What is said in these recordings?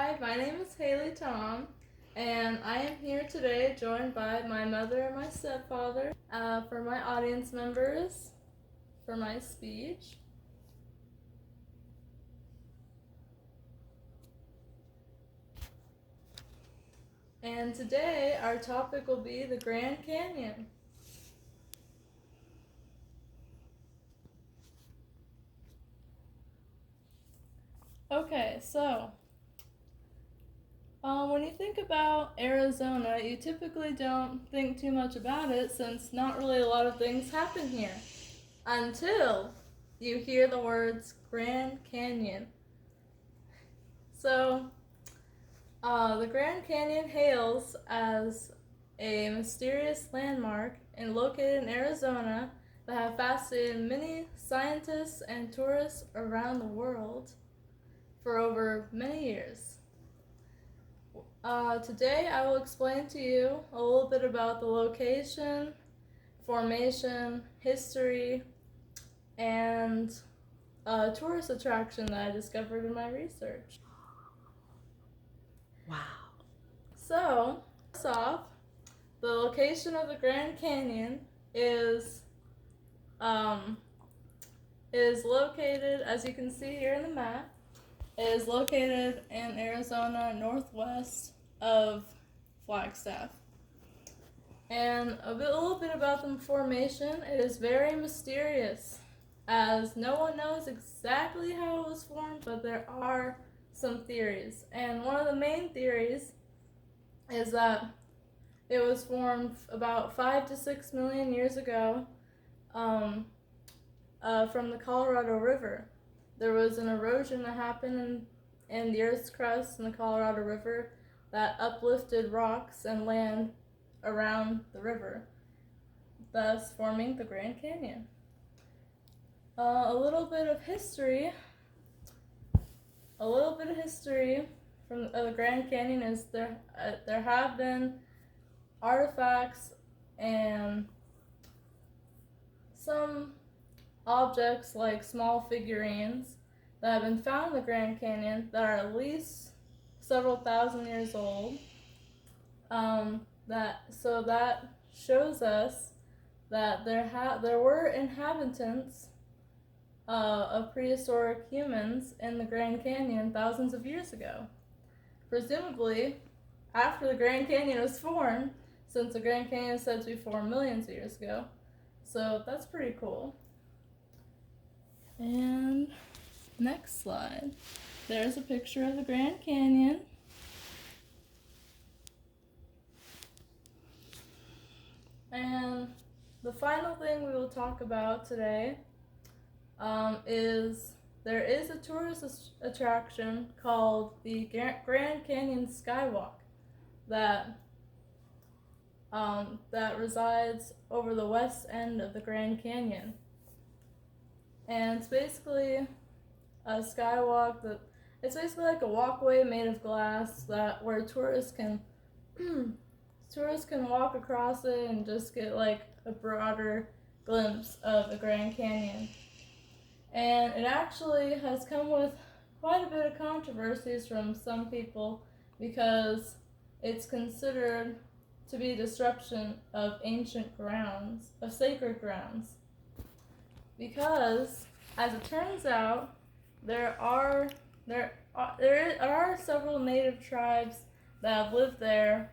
Hi, my name is Haley Tom, and I am here today joined by my mother and my stepfather. For my audience members, for my speech. And today our topic will be the Grand Canyon. Okay, so when you think about Arizona, you typically don't think too much about it since not really a lot of things happen here until you hear the words Grand Canyon. So, the Grand Canyon hails as a mysterious landmark and located in Arizona that have fascinated many scientists and tourists around the world for over many years. Today I will explain to you a little bit about the location, formation, history, and a tourist attraction that I discovered in my research. Wow. So, first off, the location of the Grand Canyon is located, as you can see here in the map, is located in Arizona, northwest of Flagstaff. And a little bit about the formation. It is very mysterious, as no one knows exactly how it was formed, but there are some theories. And one of the main theories is that it was formed about 5 to 6 million years ago from the Colorado River. There was an erosion that happened in the Earth's crust in the Colorado River that uplifted rocks and land around the river, thus forming the Grand Canyon. A little bit of history from the Grand Canyon is there have been artifacts and some objects like small figurines that have been found in the Grand Canyon that are at least several thousand years old. That shows us that there were inhabitants of prehistoric humans in the Grand Canyon thousands of years ago. Presumably, after the Grand Canyon was formed, since the Grand Canyon is said to be formed millions of years ago. So that's pretty cool. And next slide. There's a picture of the Grand Canyon. And the final thing we will talk about today is there is a tourist attraction called the Grand Canyon Skywalk that resides over the west end of the Grand Canyon. And it's basically a skywalk it's basically like a walkway made of glass where tourists can walk across it and just get like a broader glimpse of the Grand Canyon. And it actually has come with quite a bit of controversies from some people because it's considered to be a disruption of sacred grounds. Because, as it turns out, there are several native tribes that have lived there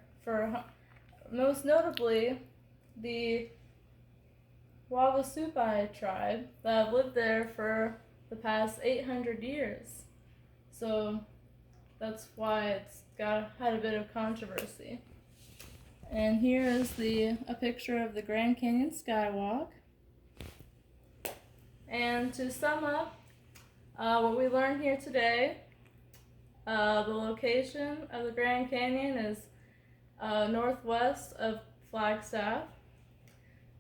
most notably the Wavasupai tribe that have lived there for the past 800 years. So that's why it's had a bit of controversy. And here is a picture of the Grand Canyon Skywalk. And to sum up what we learned here today, the location of the Grand Canyon is northwest of Flagstaff.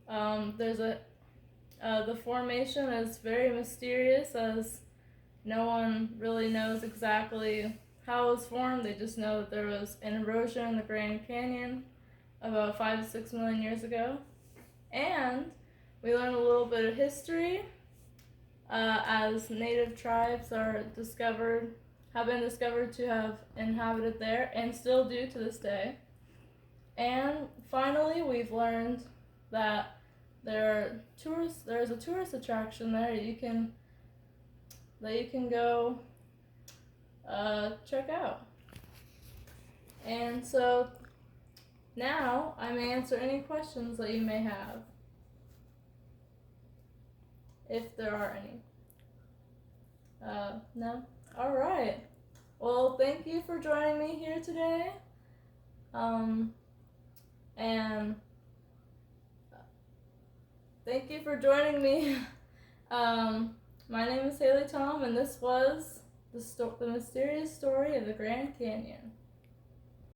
The formation is very mysterious, as no one really knows exactly how it was formed. They just know that there was an erosion in the Grand Canyon about 5 to 6 million years ago. And we learned a little bit of history as native tribes are discovered have been discovered to have inhabited there and still do to this day. And finally, we've learned that there's a tourist attraction there you can go check out. And so now I may answer any questions that you may have, if there are any. No? Alright. Well, thank you for joining me here today. And thank you for joining me. My name is Haley Tom, and this was the mysterious story of the Grand Canyon.